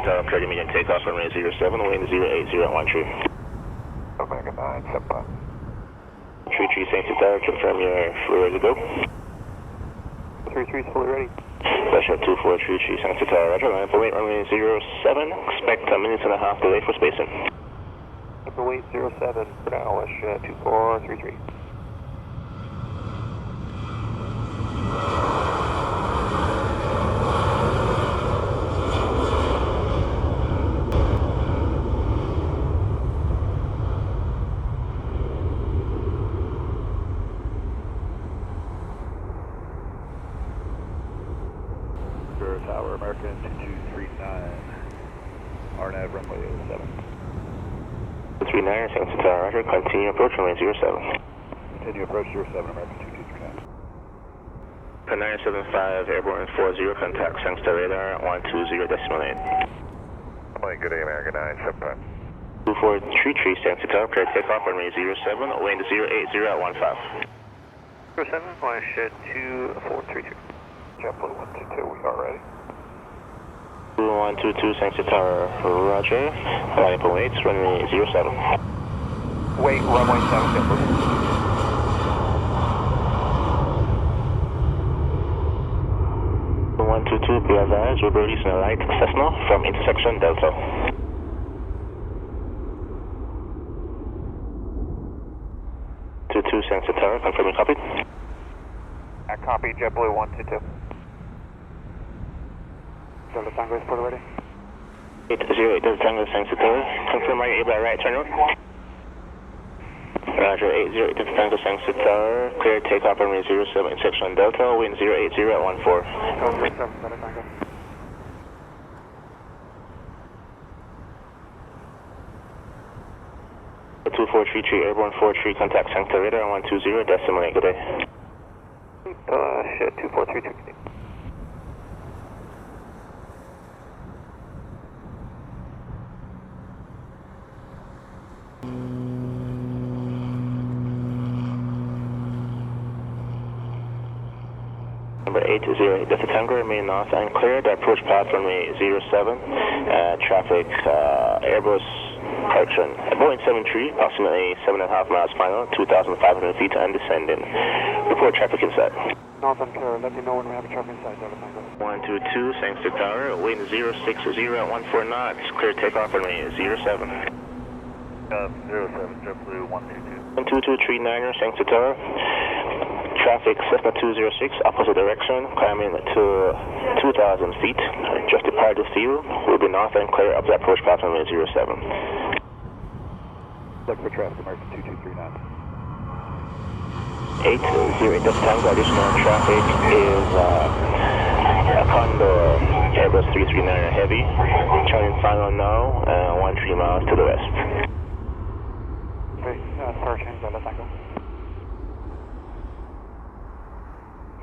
Tower, clear medium takeoff runway 07, wind 08013. Jamaica 9, 75. 33 St. Tower, confirm you're fully ready to go. 33 is fully ready. Pressure 2433 St. Tower, roger, line for weight runway 07, expect a minute and a half delay for spacing. Number weight 07 for now, let's 2433. Tower, American 2239, RNAV runway 07. 39 St. Tower, roger, continue approach runway 07. Continue approach 07, American 2239. 975 airborne 40, contact St. radar 120.8. Good day, American 9, 75. 2433 St. Tower, clear takeoff runway 07, wind 080 at 15. 07, flash 2432. JetBlue 122, we are ready. 122 St. Tower, roger. Line for weights, runway 07. Wait, runway 7, JetBlue. 122, be advised, we're releasing a light Cessna from intersection Delta. St. Tower, confirming copy. I copy, JetBlue 122. Delta Tango is fully ready. 808 Delta Tango St. Tower, confirm are you able to right turn road? Roger, 808 Delta Tango St. Tower, clear takeoff runway 07 intersection Delta, wind 080 at 14. 07, Delta Tango. The 2433 airborne 43, contact St. radar 120, decimal 8, good day. 2432. Number 808 Delta Tango, remain north and clear. The approach path runway 07. Traffic, Airbus correction. Boeing 73, approximately 7.5 miles final, 2,500 feet and descending. Report traffic inside. North and clear, let me know when we have a traffic inside, Delta Tango. 122, St. Tower, wind 060 at 14 knots. Clear takeoff runway 07. 07, JetBlue 122. 12239er, St. Tower. Traffic Cessna 206, opposite direction, climbing to 2,000 feet. Just departed the field. We'll be north and clear up the approach path runway 07. Look for traffic, American 2239. 808 Delta Tango, additional traffic is a Condor Airbus 339er Heavy. Turning final now, 13 miles to the west. Okay, search in Delta Tango.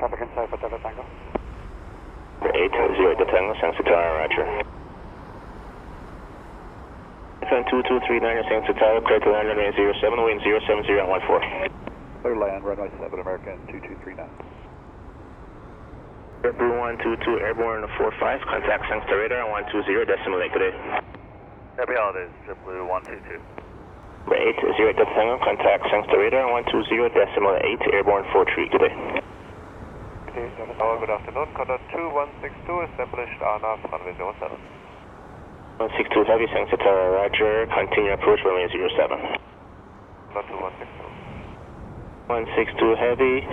Traffic inside for Delta Tango. 808 Delta Tango, St. Tower, roger. 2239 St. Tower, clear to land runway 07, wind 070 at 14. Clear land, runway 7, American 2239. JetBlue 122 airborne 45, contact St. radar 120, decimal 8, good day. Happy holidays, JetBlue 122. 808 Delta Tango, contact St. radar 120, decimal 8, airborne 43, good day. Okay, Delta Tower, good afternoon. Condor 2162 established on runway 07. 162 Heavy, St. Tower, roger. Continue approach runway 07. Condor 2162. 162 Heavy,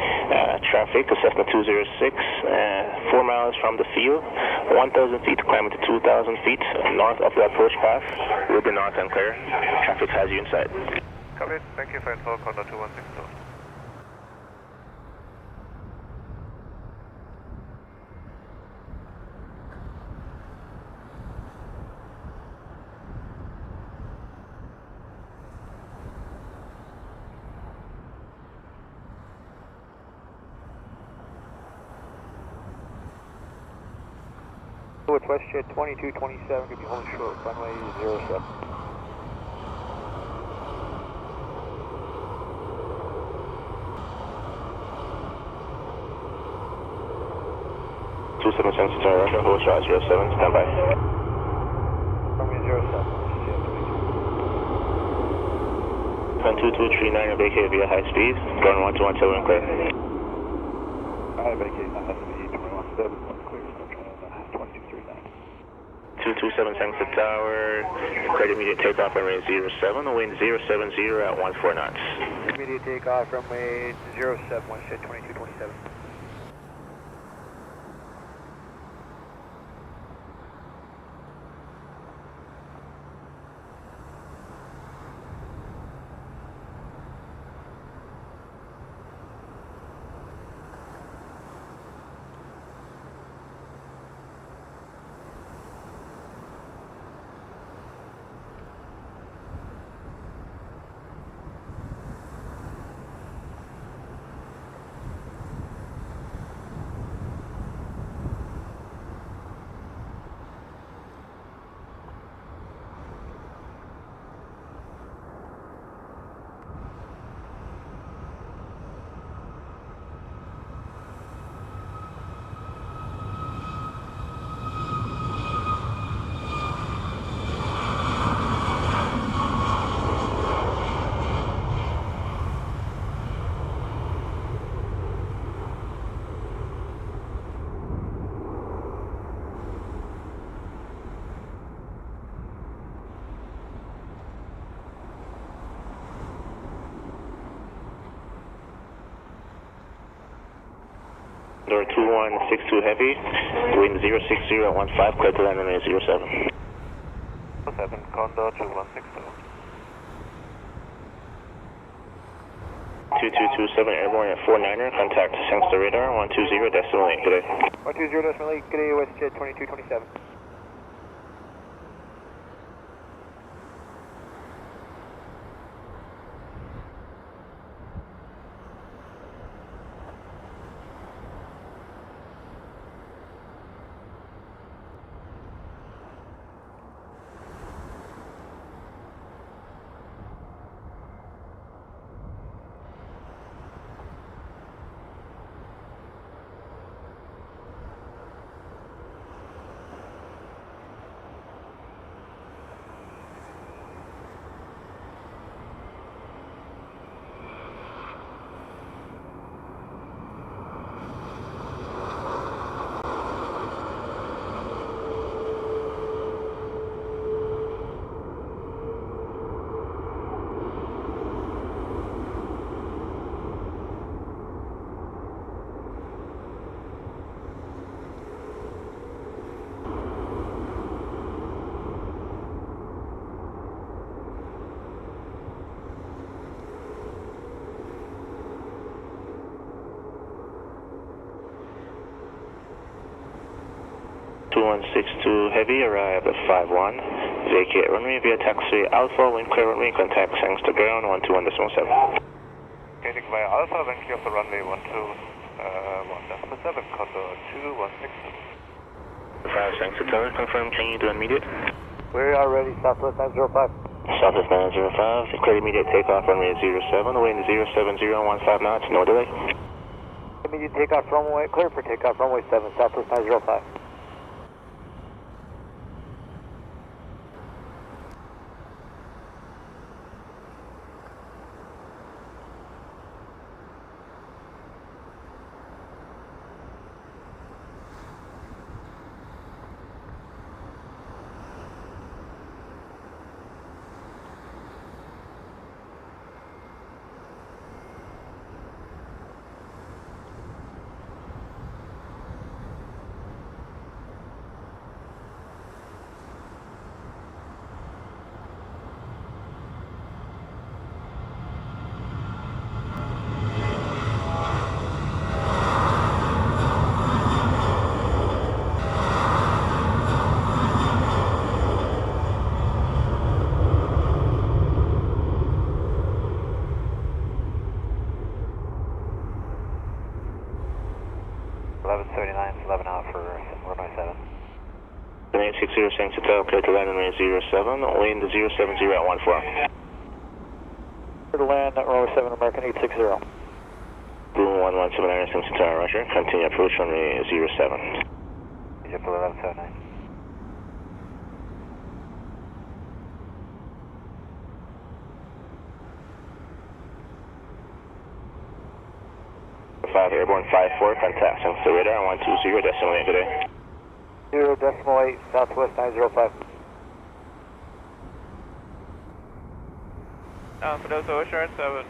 traffic to Cessna 206, 4 miles from the field, 1,000 feet, climbing to 2,000 feet, north of the approach path. We'll be north and clear. Traffic has you inside. Copy, thank you for info, Condor 2162. With WestJet 2227, could be holding short, runway 07. St. Tower, roger, hold shot 07, stand by. American 2239 vacate via high speed. Going 1217 clear. I vacate on SME 217, clear for 2239. 227 thanks to tower. Cleared immediate takeoff runway 07, wind 070 at 14 knots. Immediate takeoff runway 07, wind 2227. Door 2162 heavy, wind 060 at 15, clear to land runway 07. 07, Condor 2162. 2227 airborne at 49er, contact Sangster radar 120 decimal 8, good day. 120.8, good day, WestJet 2227. Heavy, arrive at 51. Vacate runway via taxi Alpha, wind clear runway, contact Sangster ground 121.7. Gaining via Alpha, then clear off the runway 121.7, Condor 2162. 5 Sangster tower, confirm, can you do immediate? We are ready, Southwest 905. Southwest 905, clear immediate takeoff runway 07, wind 070 on 15 knots, no delay. Immediate takeoff runway, clear for takeoff runway 7, Southwest 905. The 860 Sangster tower, clear to land runway 07, wind 070 at 14. Clear to land at runway 7, American 860. Boom 1179 Sangster tower, roger. Continue approach runway 07. Egypt 1179. Airborne 54, contact Sangster radar 120, decimal 8 today. 0.8, Southwest 905. For those assurance 7.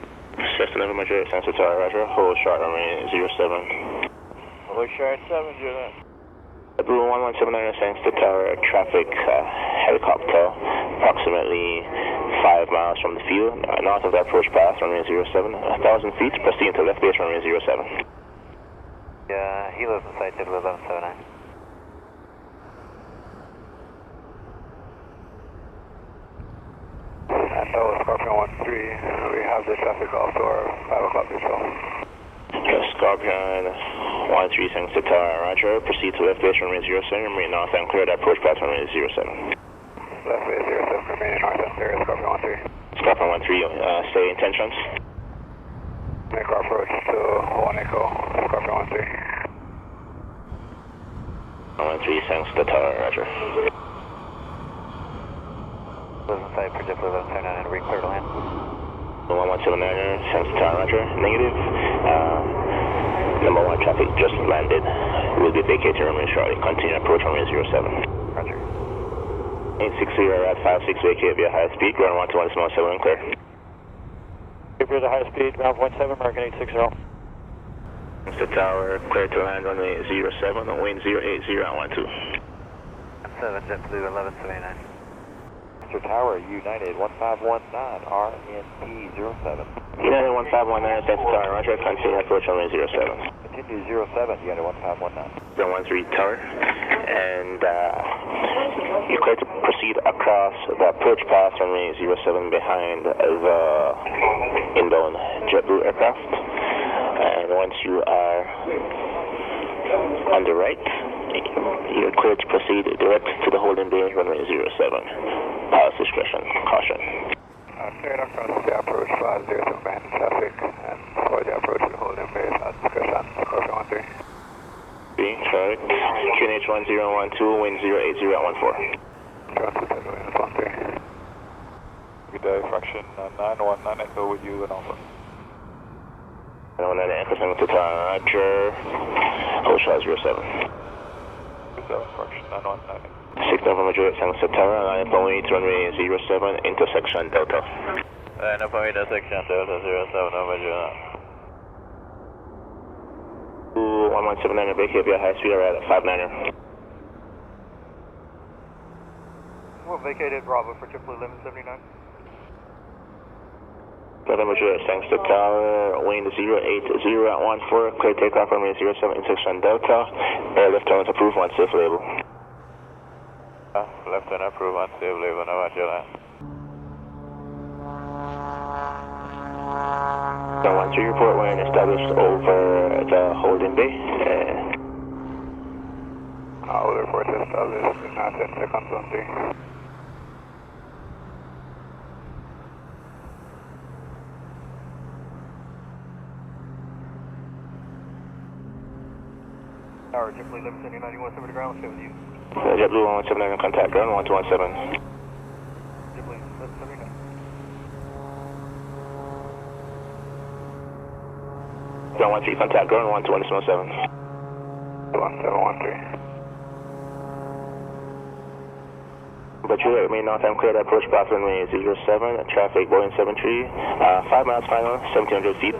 Cessna November Juliet, Sangster Tower, roger. Hold short runway 07. Hold short 7, Juliet. Blue 1179 Sangster Tower, traffic helicopter, approximately 5 miles from the field, north of the approach path, runway 07, 1,000 feet, proceeding to left base, runway 07. Yeah, he lives in site, typical 1179. And Scorpion 13, we have the traffic off to our 5 o'clock control. Scorpion 13 Sangster Tower, roger. Proceed to left base, runway 07, remain north and clear the approach path, runway 07. Left base 07, remaining north and clear, Scorpion 13. Scorpion 13, stay intentions. Make our approach to 1 Echo, Scorpion 13. 13 Sangster Tower, roger. Lives in site, project 1179 and ring clear to land. 1179 Sangster Tower, roger. Negative. Number 1 traffic just landed. We'll be vacating runway shortly. Continue approach runway 07. Roger. 860 at 56 vacate via high speed. Ground 121 small 7 clear. Clear to high speed, ground 0.7, American 860. Sangster Tower, clear to land runway 07, wind 080 at 12. 7, JetBlue 1179. Sangster Tower, United 1519, RNP 07. United 1519 Sangster Tower, roger. Continue approach runway 07. Continue 07, United 1519. Ground 13 Tower. And you're clear to proceed across the approach path runway 07 behind the inbound JetBlue aircraft. And once you are on the right, you're clear to proceed direct to the holding bay, runway 07. Pilot's discretion, caution. Cleared across the approach path, 07 behind traffic, and for the approach to the holding bay, pilot's discretion, Scorpion 13. Being correct. QNH 1012, wind 080 at 14. Good day, fraction 919 Echo with you and Alpha. 919 Echo Sangster Tower, roger. Hold shot 07. 07, fraction 919. 6 November Juliet Sangster Tower, line up only to runway 07, intersection Delta. Line up only intersection Delta 07, November Juliet. 1179 vacate via high speed at 59er. We'll vacated Bravo for JetBlue 1179. November Juliet Sangster Tower, wind 080 at 14, clear takeoff runway 07, intersection Delta. Airlift turn approved, one safe label. Left turn approved, one safe label, November Juliet. 113 report when established over the holding bay. All reports established in 10 seconds on 3. Tower, JetBlue 1179, you want to over the ground? Stay with you. JetBlue 1179 contact ground 1217. JetBlue 1179. Ground 13 contact ground 1217. 1713. But you remain north and clear to approach path runway 07, traffic Boeing 73, 5 miles final, 1700 feet.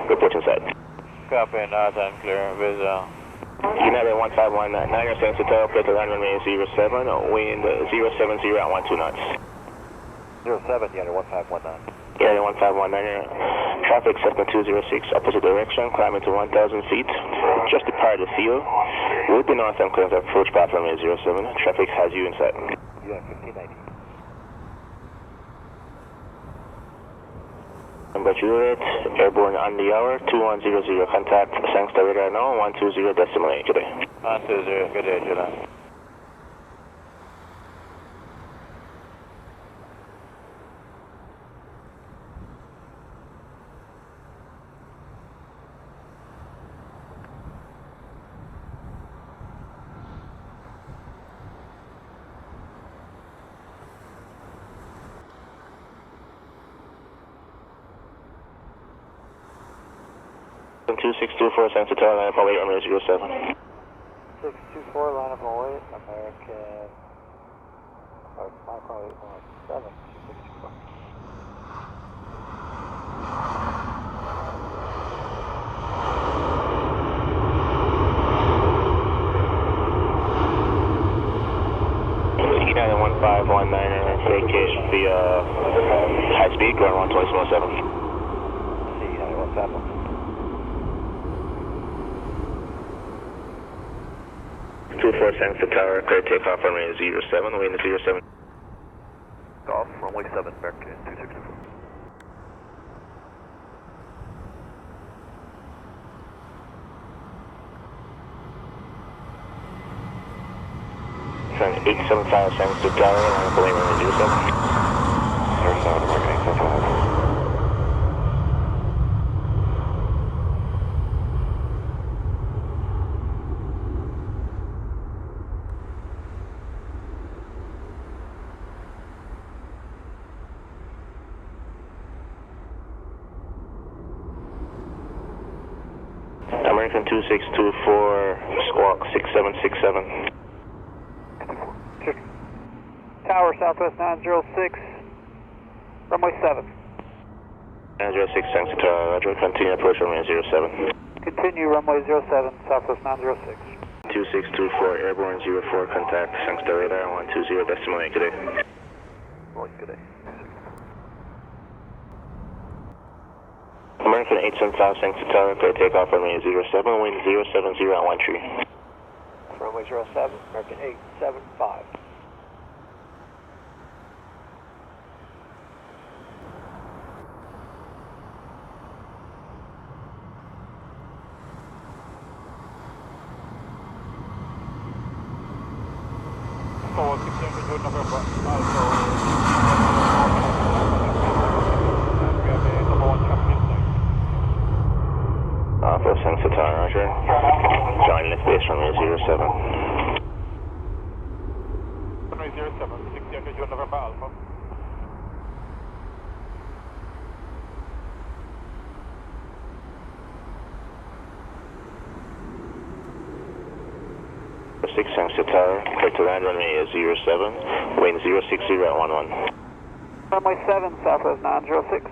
Report inside. Copy, north and clear, visual. United 1519, Sangster Tower, clear to land runway 07, wind 070 at 12 knots. 07, United 1519. United 1519, traffic Cessna 206, opposite direction, climbing to 1,000 feet. Just depart the field. Would be north and clear to approach path runway 07, traffic has you inside. United 1590. Number Juliet, airborne on the hour, 2100, contact Sangster radar now, 120 decimal 8 today. 120, good day, Juliet. 2624, Santa Tower, line up on wait, runway 07. 624, line up on wait, American, Micro 817, 2624. United 1519, vacate via high speed, ground 120.7. See, United 17. 24 Santa Tower, clear takeoff runway 07, waiting 07. Golf, runway 7, American 2624. Trend 875 Santa Tower, line up waiting runway 07. 07, American 875. American 2624, squawk 6767. Tower, Southwest 906, runway 7. 906 Santa Tower, roger, continue approach runway 07. Continue runway 07, Southwest 906. 2624, airborne 04, contact Santa radar 120, decimal 8, good day. Well, good day. American 875 Santa Tower, clear takeoff runway 07, wind 070 at 13. Runway 07, American 875. Forward 600, November, Alpha. And we have a number 1 traffic inside. Alpha Santa Tower, roger. Join lift base runway 07. Runway 07, 600, November, Alpha. Six Santa Tower, clear to land runway 07, wind 060 at 11. Runway 7, Southwest 906.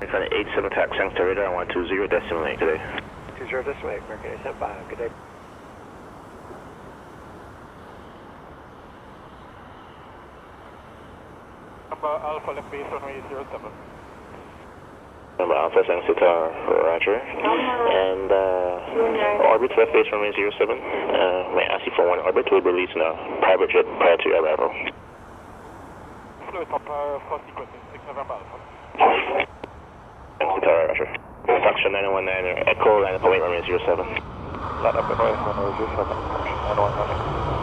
American 87 attack Santa radar 120, decimal 8, good day. 20 this way, American 875. Good day. Number Alpha, left base, runway 07. Number Alpha Santa Tower, roger. And orbit left base runway 07. May I ask you for one orbit? We'll be releasing a private jet prior to your arrival. Flight up, first sequence, 6 November, Alpha. Santa Tower, roger. Function 919, Echo, line up await runway 07. Line up and runway 07, function 919.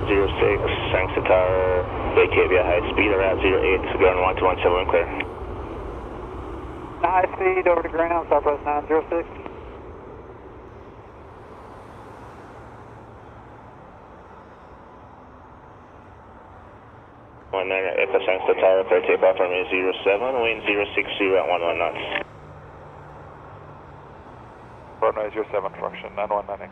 06, Santa Tower, vacate via high speed, around 08, ground 1217, clear. High speed over to ground, Southwest 906. Echo Santa Tower, clear takeoff runway 07, wind 060 at 11 knots. Runway 07, function 919.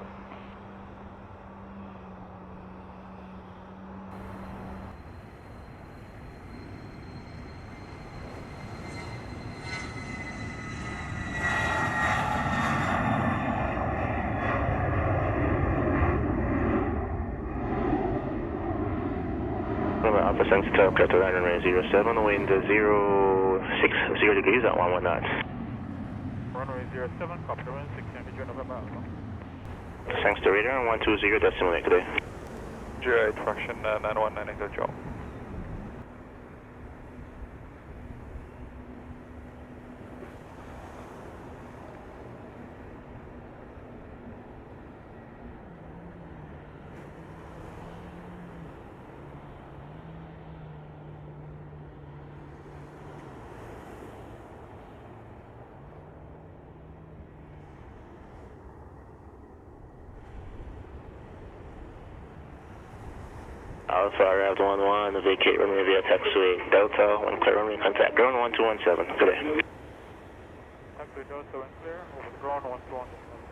Alpha Santa Tower, clear to land runway 07, wind 060 degrees at 11 knots. Runway 07, copy, wind 600, November, Alpha. Thanks to radar 120, decimal 8, good day. 08, function 919, good job. Alpha, arrived 1-1, vacate runway via taxiway Delta, when clear runway, contact ground 1217. Good day. Taxiway Delta, when clear, over ground 1217.